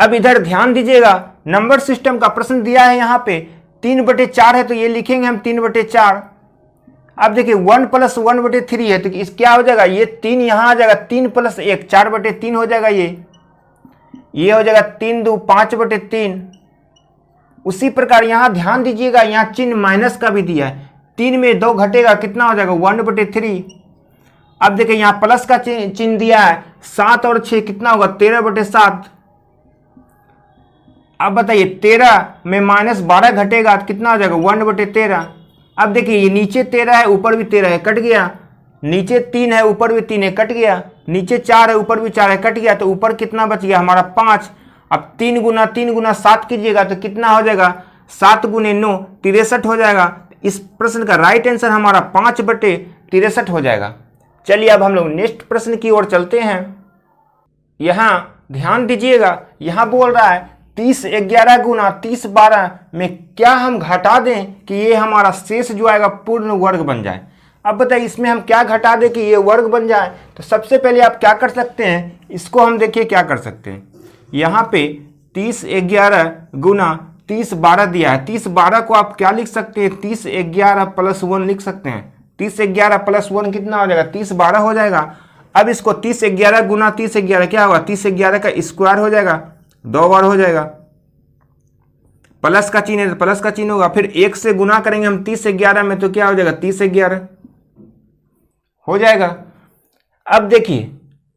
अब इधर ध्यान दीजिएगा, नंबर सिस्टम का प्रश्न दिया है यहाँ पे 3/4 है तो ये लिखेंगे हम 3/4। अब देखिए 1 + 1/3 है तो इस क्या हो जाएगा, ये 3 यहाँ आ जाएगा, 3 + 1 4/3 हो जाएगा, ये हो जाएगा 3 2 5/3। उसी प्रकार यहाँ ध्यान दीजिएगा, यहाँ चिन्ह माइनस का भी दिया है, 3 में 2 घटेगा कितना हो जाएगा 1/3। अब देखिए यहाँ प्लस का चिन्ह दिया है, 7 और 6 कितना होगा 13/7। अब बताइए 13 में -12 घटेगा तो कितना हो जाएगा 1/13। अब देखिए ये नीचे 13 है ऊपर भी 13 है, कट गया। नीचे 3 है ऊपर भी 3 है, कट गया। नीचे 4 है ऊपर भी 4 है, कट गया। तो ऊपर कितना बच गया हमारा 5। अब 3 × 7 कीजिएगा तो कितना हो जाएगा 7 × 9 63 हो जाएगा। इस प्रश्न का राइट आंसर हमारा 5/63 हो जाएगा। चलिए अब हम लोग नेक्स्ट प्रश्न की ओर चलते हैं। यहाँ ध्यान दीजिएगा, यहाँ बोल रहा है 30 11 × 30 12 में क्या हम घटा दें कि ये हमारा शेष जो आएगा पूर्ण वर्ग बन जाए। अब बताइए इसमें हम क्या घटा दें कि ये वर्ग बन जाए। तो सबसे पहले आप क्या कर सकते हैं, इसको हम देखिए क्या कर सकते हैं। यहाँ पे 30 11 × 30 12 दिया है। 30 12 को आप क्या लिख सकते हैं, 30 11 + 1 लिख सकते हैं। 30 11 + 1 कितना हो जाएगा 30 12 हो जाएगा। अब इसको 30 11 × 30 11 क्या होगा 30 11 का स्क्वायर हो जाएगा, 2 बार हो जाएगा। प्लस का चिन्ह है तो प्लस का चिन्ह होगा। फिर 1 से गुना करेंगे हम 30 11 में तो क्या हो जाएगा 30 11 हो जाएगा। अब देखिए,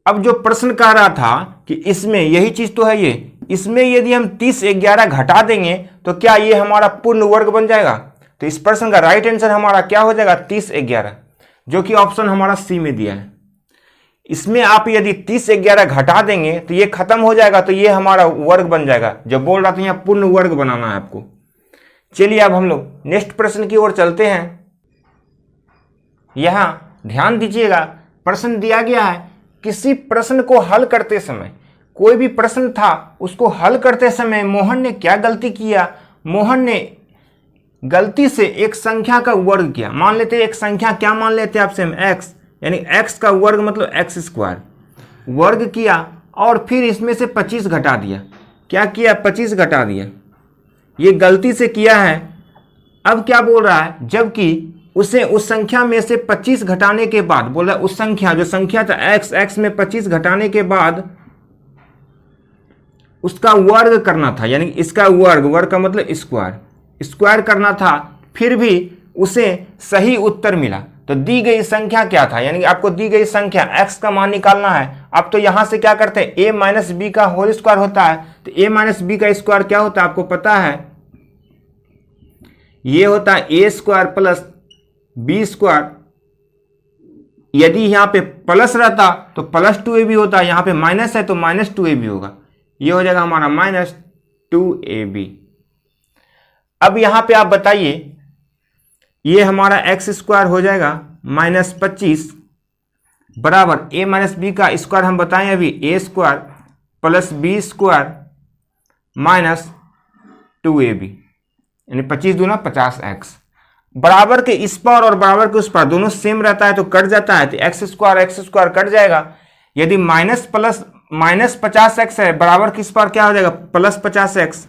अब जो प्रश्न कह रहा था कि इसमें यही चीज तो है, ये इसमें यदि हम 30 11 घटा देंगे तो क्या ये हमारा पूर्ण वर्ग बन जाएगा। तो इस प्रश्न का राइट आंसर हमारा क्या हो जाएगा 30 11, जो कि ऑप्शन हमारा सी में दिया है। इसमें आप यदि 30 11 घटा देंगे तो ये खत्म हो जाएगा, तो ये हमारा वर्ग बन जाएगा। जो बोल रहा था यहाँ पूर्ण वर्ग बनाना है आपको। चलिए अब हम लोग नेक्स्ट प्रश्न की ओर चलते हैं। यहाँ ध्यान दीजिएगा, प्रश्न दिया गया है किसी प्रश्न को हल करते समय, कोई भी प्रश्न था उसको हल करते समय मोहन ने क्या गलती किया। मोहन ने गलती से एक संख्या का वर्ग किया। मान लेते एक संख्या क्या मान लेते आपसे हम x, यानी x का वर्ग मतलब x² वर्ग किया और फिर इसमें से 25 घटा दिया। क्या किया 25 घटा दिया, ये गलती से किया है। अब क्या बोल रहा है, जबकि उसे उस संख्या में से 25 घटाने के बाद बोल रहा है उस संख्या जो संख्या था x में 25 घटाने के बाद उसका वर्ग करना था, यानी इसका वर्ग का मतलब स्क्वायर करना था। फिर भी उसे सही उत्तर मिला। तो दी गई संख्या क्या था, यानी आपको दी गई संख्या x का मान निकालना है। अब तो यहां से क्या करते हैं a - b का होल स्क्वायर होता है। तो a - b का स्क्वायर क्या होता है आपको पता है, ये होता है a² + b²। यदि यहाँ पे प्लस रहता तो +2ab होता, यहाँ पे माइनस है तो -2ab होगा। ये हो जाएगा हमारा -2ab। अब यहाँ पे आप बताइए, ये हमारा x² हो जाएगा -25 बराबर a - b का स्क्वायर हम बताएं अभी a² + b² -2ab, यानी 25 दूना 50x। बराबर के इस पार और बराबर के उस पार दोनों सेम रहता है तो कट जाता है, तो x² कट जाएगा। यदि -50x है, बराबर किस पार क्या हो जाएगा +50x।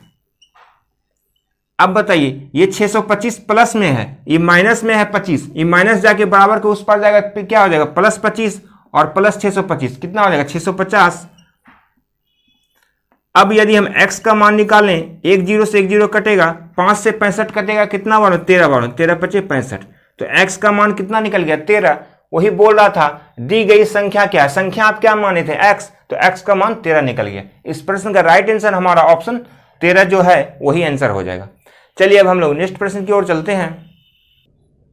अब बताइए ये 625 प्लस में है, ये माइनस में है 25, ये माइनस जाके बराबर के उस पार जाएगा तो क्या हो जाएगा +25 और +625 कितना हो जाएगा 650। अब यदि हम x का मान निकालें, 1 0 से 1 0 कटेगा, 5 से 65 कटेगा, कितना बार 13 बार 13 × 5 = 65। तो x का मान कितना निकल गया 13। वही बोल रहा था दी गई संख्या क्या है, संख्या आप क्या माने थे x, तो x का मान 13 निकल गया। इस प्रश्न का राइट आंसर हमारा ऑप्शन 13 जो है वही आंसर हो जाएगा। चलिए अब हम लोग नेक्स्ट प्रश्न की ओर चलते हैं।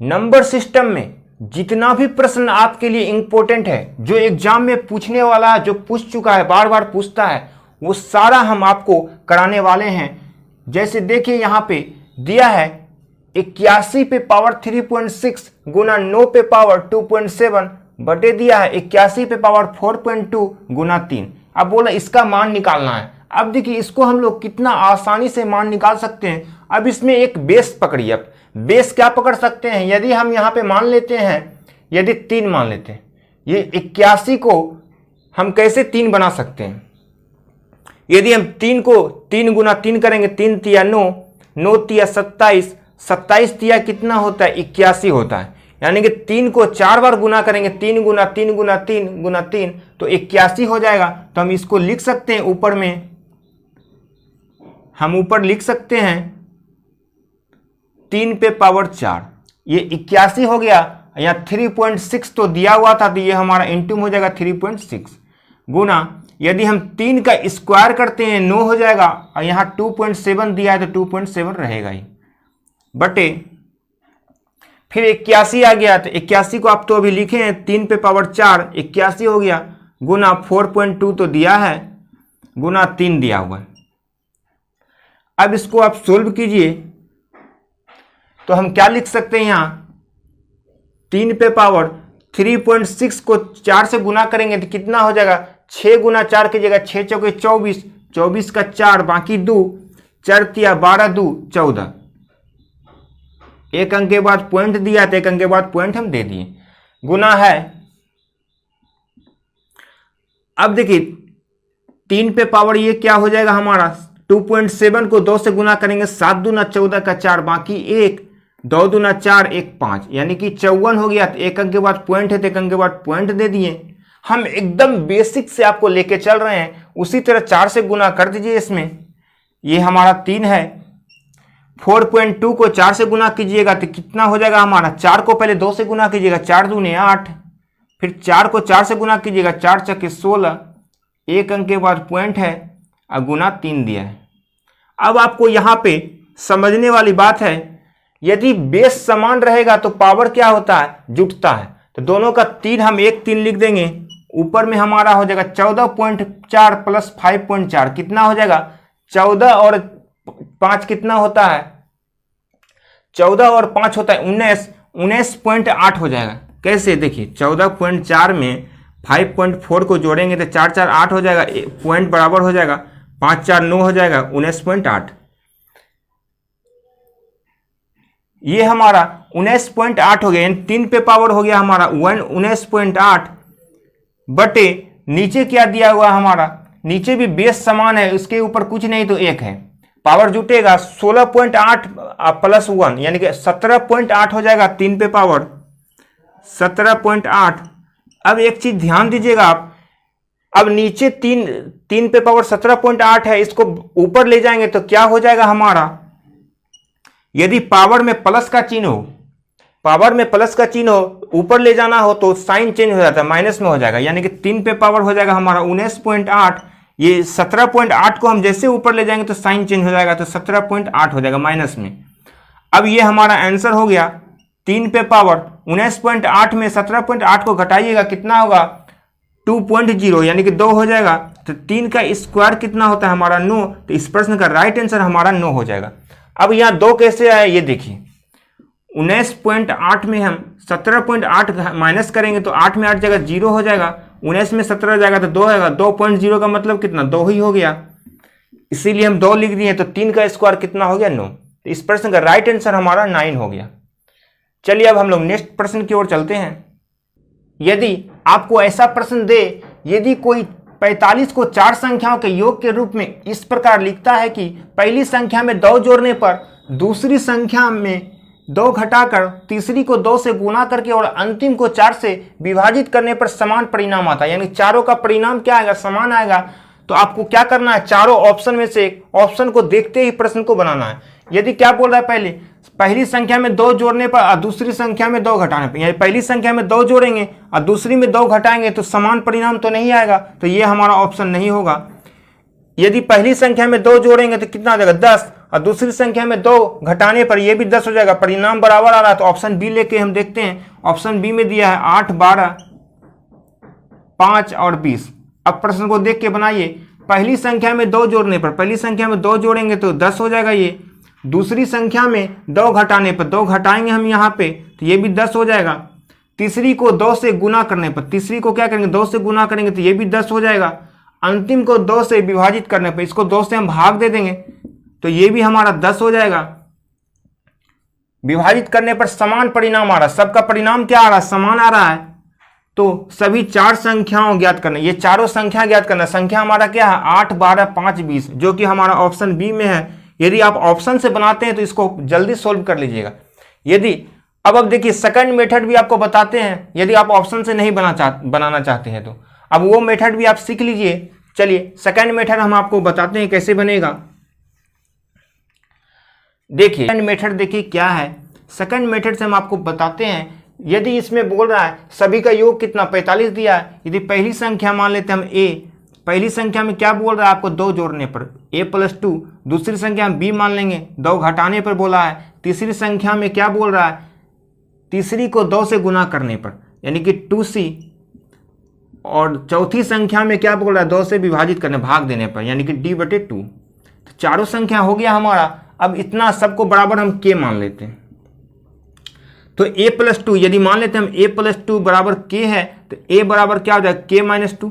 नंबर सिस्टम में जितना भी प्रश्न आपके लिए इंपॉर्टेंट है, जो एग्जाम में पूछने वाला है, जो पूछ चुका है, बार बार पूछता है, वो सारा हम आपको कराने वाले हैं। जैसे देखिए यहाँ पे दिया है 81 पे पावर 3.6 गुना 9 पे पावर 2.7 बटे दिया है 81 पे पावर 4.2 गुना 3। अब बोला इसका मान निकालना है। अब देखिए इसको हम लोग कितना आसानी से मान निकाल सकते हैं। अब इसमें एक बेस पकड़िए। अब बेस क्या पकड़ सकते हैं, यदि हम यहाँ पे मान लेते हैं, यदि 3 मान लेते हैं, ये 81 को हम कैसे 3 बना सकते हैं। यदि हम 3 को 3 गुना 3 करेंगे, 3 तिया 9, 9 तिया 27, 27 तिया कितना होता है 81 होता है। यानी कि 3 को 4 बार गुना करेंगे, 3 गुना 3 गुना 3 गुना 3 तो 81 हो जाएगा। तो हम इसको लिख सकते हैं ऊपर में, हम ऊपर लिख सकते हैं 3 पे पावर 4, ये 81 हो गया। यहाँ 3.6 तो दिया हुआ था, तो ये हमारा इंटू हो जाएगा 3.6 गुना, यदि हम 3 का स्क्वायर करते हैं 9 हो जाएगा, और यहाँ 2.7 दिया है तो 2.7 रहेगा ही, बटे फिर 81 आ गया, तो 81 को आप तो अभी लिखे हैं 3 पे पावर 4, 81 हो गया, गुना 4.2 तो दिया है, गुना 3 दिया हुआ है। अब इसको आप सोल्व कीजिए तो हम क्या लिख सकते हैं, यहाँ 3 पे पावर 3.6 को 4 से गुना करेंगे तो कितना हो जाएगा, 6 गुना 4 की जगह 6 चौके 24, 24 का 4 बाकी 2, 4 तिया 12, 2 14, एक अंक के बाद पॉइंट दिया तो एक अंक के बाद पॉइंट हम दे दिए, गुना है। अब देखिए 3 पे पावर ये क्या हो जाएगा हमारा, 2.7 को 2 से गुना करेंगे, 7 दूना 14 का 4 बाकी 1, 2 दूना 4 1 5, यानी कि 54 हो गया। तो एक अंक के बाद पॉइंट है तो एक अंक के बाद पॉइंट दे दिए। हम एकदम बेसिक से आपको लेके चल रहे हैं, उसी तरह 4 से गुना कर दीजिए इसमें, ये हमारा 3 है। 4.2 को 4 से गुना कीजिएगा तो कितना हो जाएगा हमारा, 4 को पहले 2 से गुना कीजिएगा, 4 दूने 8, फिर 4 को 4 से गुना कीजिएगा, 4 चौके 16, एक अंक के बाद पॉइंट है और गुना 3 दिया है। अब आपको यहाँ पे समझने वाली बात है, यदि बेस समान रहेगा तो पावर क्या होता है, जुटता है। तो दोनों का 3 हम 1 3 लिख देंगे, ऊपर में हमारा हो जाएगा 14.4 प्लस 5.4 कितना हो जाएगा, 14 और 5 कितना होता है, 14 और 5 होता है 19, 19.8 हो जाएगा। कैसे, देखिए 14.4 में 5.4 को जोड़ेंगे तो 4 4 8 हो जाएगा, पॉइंट बराबर हो जाएगा 5 4 9 हो जाएगा 19.8, ये हमारा 19.8 हो गया। यानी 3 पे पावर हो गया हमारा 19.8 बटे नीचे क्या दिया हुआ हमारा, नीचे भी बेस समान है, उसके ऊपर कुछ नहीं तो 1 है, पावर जुटेगा 16.8 प्लस 1 यानी कि 17.8 हो जाएगा। 3 पे पावर 17.8। अब एक चीज ध्यान दीजिएगा आप, अब नीचे 3 पे पावर 17.8 है, इसको ऊपर ले जाएंगे तो क्या हो जाएगा हमारा, यदि पावर में प्लस का चिन्ह हो, पावर में प्लस का चिन्ह हो, ऊपर ले जाना हो तो साइन चेंज हो जाता है, माइनस में हो जाएगा। यानी कि 3 पे पावर हो जाएगा हमारा 19.8, ये 17.8 को हम जैसे ऊपर ले जाएंगे तो साइन चेंज हो जाएगा, तो 17.8 हो जाएगा माइनस में। अब ये हमारा आंसर हो गया 3 पे पावर 19.8 में 17.8 को घटाइएगा कितना होगा, 2.0 यानी कि 2 हो जाएगा। तो 3 का स्क्वायर कितना होता है हमारा 9, तो इस प्रश्न का राइट आंसर हमारा 9 हो जाएगा। अब यहाँ 2 कैसे आया ये देखिए, 19.8 में हम 17.8 माइनस करेंगे तो 8 में 8 जगह 0 हो जाएगा, 19 में 17 जाएगा तो 2 आएगा, 2.0 का मतलब कितना 2 ही हो गया, इसीलिए हम 2 लिख दिए। तो 3 का स्क्वायर कितना हो गया 9, तो इस प्रश्न का राइट आंसर हमारा 9 हो गया। चलिए अब हम लोग नेक्स्ट प्रश्न की ओर चलते हैं। यदि आपको ऐसा प्रश्न दे, यदि कोई 45 को 4 संख्याओं के योग के रूप में इस प्रकार लिखता है कि पहली संख्या में 2 जोड़ने पर दूसरी संख्या में 2 घटाकर तीसरी को 2 से गुना करके और अंतिम को 4 से विभाजित करने पर समान परिणाम आता है, यानी चारों का परिणाम क्या आएगा, समान आएगा। तो आपको क्या करना है, चारों ऑप्शन में से एक ऑप्शन को देखते ही प्रश्न को बनाना है। यदि क्या बोल रहा है, पहली संख्या में 2 जोड़ने पर और दूसरी संख्या में 2 घटाने पर, यानी पहली संख्या में 2 जोड़ेंगे और दूसरी में 2 घटाएंगे तो समान परिणाम तो नहीं आएगा, तो ये हमारा ऑप्शन नहीं होगा। यदि पहली संख्या में 2 जोड़ेंगे तो कितना आ जाएगा 10, और दूसरी संख्या में 2 घटाने पर ये भी 10 हो जाएगा, परिणाम बराबर आ रहा है। तो ऑप्शन बी लेके हम देखते हैं, ऑप्शन बी में दिया है 8 12 5 और 20। अब प्रश्न को देख के बनाइए, पहली संख्या में 2 जोड़ने पर, पहली संख्या में 2 जोड़ेंगे तो 10 हो जाएगा ये, दूसरी संख्या में 2 घटाने पर 2 घटाएंगे हम यहाँ पे तो ये भी 10 हो जाएगा, तीसरी को 2 से गुना करने पर, तीसरी को क्या करेंगे 2 से गुना करेंगे तो ये भी 10 हो जाएगा, अंतिम को 2 से विभाजित करने पर, इसको 2 से हम भाग दे देंगे तो ये भी हमारा 10 हो जाएगा। विभाजित करने पर समान परिणाम आ रहा है, सबका परिणाम क्या आ रहा है, समान आ रहा है, तो सभी चार संख्याओं ज्ञात करना, ये चारों संख्या ज्ञात करना। संख्या हमारा क्या है 8, 12, 5, 20, जो कि हमारा ऑप्शन बी में है। यदि आप ऑप्शन से बनाते हैं तो इसको जल्दी सोल्व कर लीजिएगा। यदि अब देखिए सेकंड मेथड भी आपको बताते हैं, यदि आप ऑप्शन से नहीं बनाना चाहते हैं तो अब वो मेथड भी आप सीख लीजिए। चलिए सेकंड मेथड हम आपको बताते हैं कैसे बनेगा। देखिए सेकंड मेथड देखिए क्या है। सेकंड मेथड से हम आपको बताते हैं, यदि इसमें बोल रहा है सभी का योग कितना 45 दिया है। यदि पहली संख्या मान लेते हैं हम ए, पहली संख्या में क्या बोल रहा है आपको 2 जोड़ने पर a+2, दूसरी संख्या हम b मान लेंगे 2 घटाने पर बोला है। तीसरी संख्या में क्या बोल रहा है, तीसरी को 2 से गुना करने पर यानी कि 2c, और चौथी संख्या में क्या बोल रहा है 2 से विभाजित करने भाग देने पर यानी कि d/2। तो चारों संख्या हो गया हमारा। अब इतना सबको बराबर हम k मान लेते हैं। तो a+2 यदि मान लेते हैं हम a+2 बराबर k है तो a बराबर क्या हो जाएगा k-2,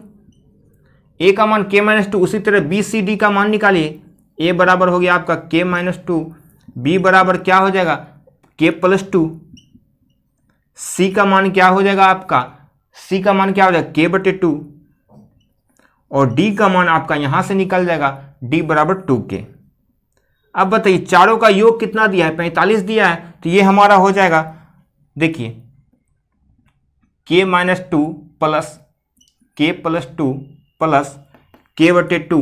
a का मान k-2। उसी तरह b c d का मान निकालिए, a बराबर हो गया आपका k-2, b बराबर क्या हो जाएगा k+2, c का मान क्या हो जाएगा आपका, c का मान क्या हो जाएगा k/2, और d का मान आपका यहां से निकल जाएगा d बराबर 2k। अब बताइए चारों का योग कितना दिया है 45 दिया है, तो ये हमारा हो जाएगा देखिए k-2 plus k+2 plus k/2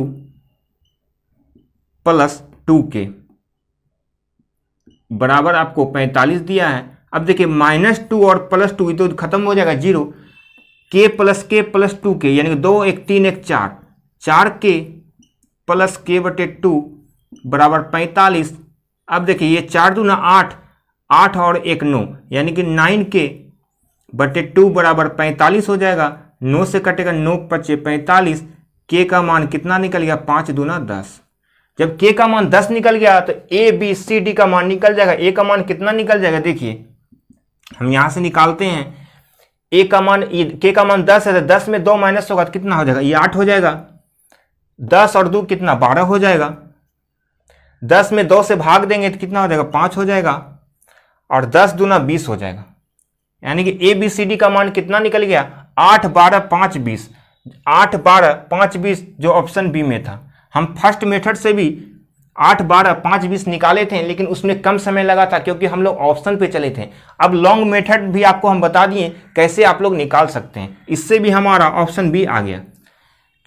plus 2k बराबर आपको 45 दिया है। अब देखिए -2 और +2 ये तो खत्म हो जाएगा 0, k plus k plus 2k यानी कि 2 1 3 1 4, 4k प्लस k/2 बराबर 45। अब देखिए ये 4 दूना 8, 8 और 1 9 यानी कि 9k/2 बराबर 45 हो जाएगा। 9 से कटेगा 9 × 45, k का मान कितना निकल गया 5 दूना 10। जब k का मान 10 निकल गया तो a b c d का मान निकल जाएगा। a का मान कितना निकल जाएगा देखिए हम यहां से निकालते हैं। a का मान k का मान 10 है तो 10 में 2 माइनस होगा तो कितना हो जाएगा ये 8 हो जाएगा। 10 और 2 कितना 12 हो जाएगा। 10 में 2 से भाग देंगे तो कितना हो जाएगा 5 हो जाएगा, और 10 दूना 20 हो जाएगा। यानी कि ए बी सी डी का मान कितना निकल गया 8 12 5 20, 8 12 5 20 जो ऑप्शन बी में था। हम फर्स्ट मेथड से भी 8 12 5 20 निकाले थे, लेकिन उसमें कम समय लगा था क्योंकि हम लोग ऑप्शन पे चले थे। अब लॉन्ग मेथड भी आपको हम बता दिए कैसे आप लोग निकाल सकते हैं, इससे भी हमारा ऑप्शन बी आ गया।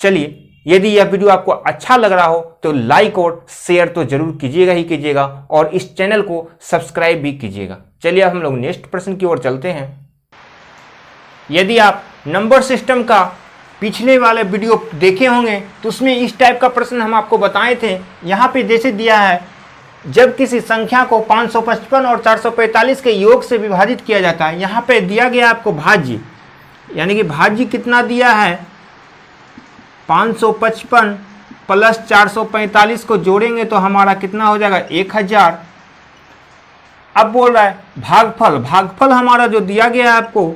चलिए यदि यह वीडियो आपको अच्छा लग रहा हो तो लाइक और शेयर तो जरूर कीजिएगा ही कीजिएगा, और इस चैनल को सब्सक्राइब भी कीजिएगा। चलिए अब हम लोग नेक्स्ट प्रश्न की ओर चलते हैं। यदि आप नंबर सिस्टम का पिछले वाले वीडियो देखे होंगे तो उसमें इस टाइप का प्रश्न हम आपको बताए थे। यहाँ पे जैसे दिया है, जब किसी संख्या को 555 और 445 के योग से विभाजित किया जाता है, यहाँ पे दिया गया आपको भाज्य, यानी कि भाज्य कितना दिया है 555 प्लस 445 को जोड़ेंगे तो हमारा कितना हो जाएगा 1000। अब बोल रहा है भागफल, भागफल हमारा जो दिया गया है आपको,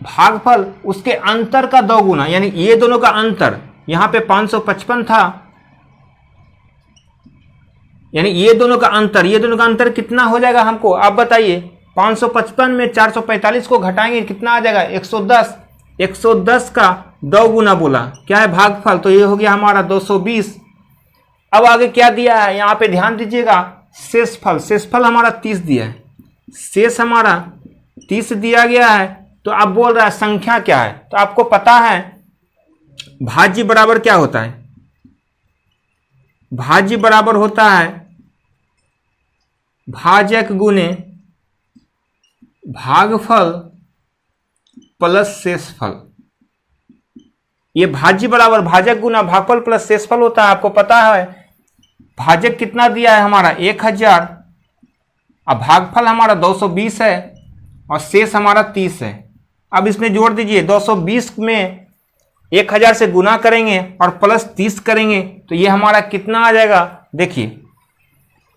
भागफल उसके अंतर का 2 गुना, यानी ये दोनों का अंतर, यहां पे 555 था, यानी ये दोनों का अंतर, ये दोनों का अंतर कितना हो जाएगा हमको आप बताइए। 555 में 445 को घटाएंगे कितना आ जाएगा 110, 110 का 2 गुना बोला क्या है भागफल, तो ये हो गया हमारा 220। अब आगे क्या दिया है यहाँ पे ध्यान दीजिएगा, शेषफल, शेषफल हमारा 30 दिया है, शेष हमारा 30 दिया गया है। तो अब बोल रहा है संख्या क्या है, तो आपको पता है भाज्य बराबर क्या होता है, भाज्य बराबर होता है भाजक गुने भागफल प्लस शेषफल। ये भाज्य बराबर भाजक गुना भागफल प्लस शेषफल होता है। आपको पता है भाजक कितना दिया है हमारा 1000, अब भागफल हमारा 220 है और शेष हमारा 30 है। अब इसमें जोड़ दीजिए, 220 में 1000 से गुना करेंगे और प्लस 30 करेंगे तो ये हमारा कितना आ जाएगा देखिए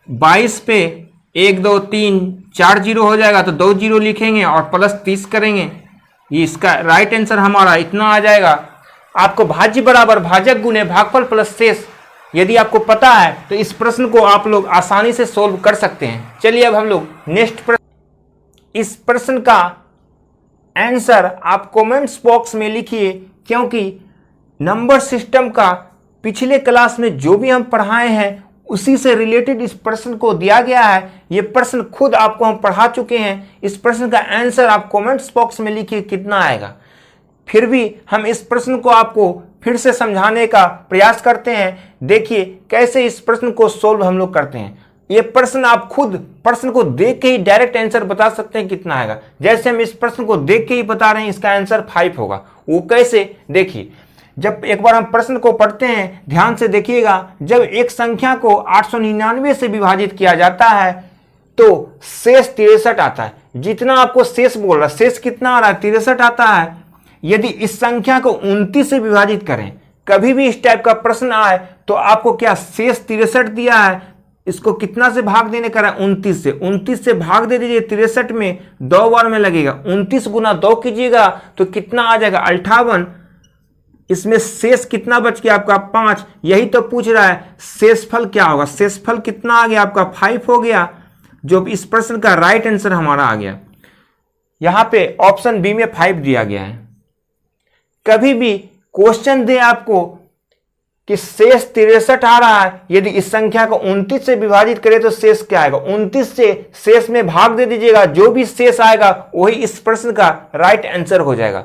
22 पे 1 2 3 4 जीरो हो जाएगा, तो 2 जीरो लिखेंगे और प्लस 30 करेंगे, ये इसका राइट आंसर हमारा इतना आ जाएगा। आपको भाज्य बराबर भाजक गुने भागफल प्लस शेष यदि आपको पता है तो इस प्रश्न को आप लोग आसानी से सोल्व कर सकते हैं। चलिए अब हम लोग नेक्स्ट प्रश्न, इस प्रश्न का आंसर आप कमेंट्स बॉक्स में लिखिए, क्योंकि नंबर सिस्टम का पिछले क्लास में जो भी हम पढ़ाए हैं उसी से रिलेटेड इस प्रश्न को दिया गया है। ये प्रश्न खुद आपको हम पढ़ा चुके हैं। इस प्रश्न का आंसर आप कमेंट्स बॉक्स में लिखिए कितना आएगा। फिर भी हम इस प्रश्न को आपको फिर से समझाने का प्रयास करते हैं। देखिए कैसे इस प्रश्न को सोल्व हम लोग करते हैं। ये प्रश्न आप खुद प्रश्न को देख के ही डायरेक्ट आंसर बता सकते हैं कितना आएगा। जैसे हम इस प्रश्न को देख के ही बता रहे हैं इसका आंसर 5 होगा। वो कैसे, देखिए जब एक बार हम प्रश्न को पढ़ते हैं, ध्यान से देखिएगा। जब एक संख्या को 899 से विभाजित किया जाता है तो शेष 63 आता है। जितना आपको शेष बोल रहा है, शेष कितना आ रहा है, 63 आता है। यदि इस संख्या को 29 से विभाजित करें, कभी भी इस टाइप का प्रश्न आए तो आपको क्या शेष 63 दिया है, इसको कितना से भाग देने का है, 29 से। 29 से भाग दे दीजिए 63 में, 2 बार में लगेगा। 29 गुना 2 कीजिएगा तो कितना आ जाएगा, 58। इसमें शेष कितना बच गया आपका, 5। यही तो पूछ रहा है शेषफल क्या होगा। शेषफल कितना आ गया आपका, 5 हो गया, जो इस प्रश्न का राइट आंसर हमारा आ गया। यहां पे ऑप्शन बी में 5 दिया गया है। कभी भी क्वेश्चन दे आपको कि शेष 63 आ रहा है, यदि इस संख्या को 29 से विभाजित करें तो शेष क्या आएगा, 29 से शेष में भाग दे दीजिएगा। जो भी शेष आएगा वही इस प्रश्न का राइट आंसर हो जाएगा।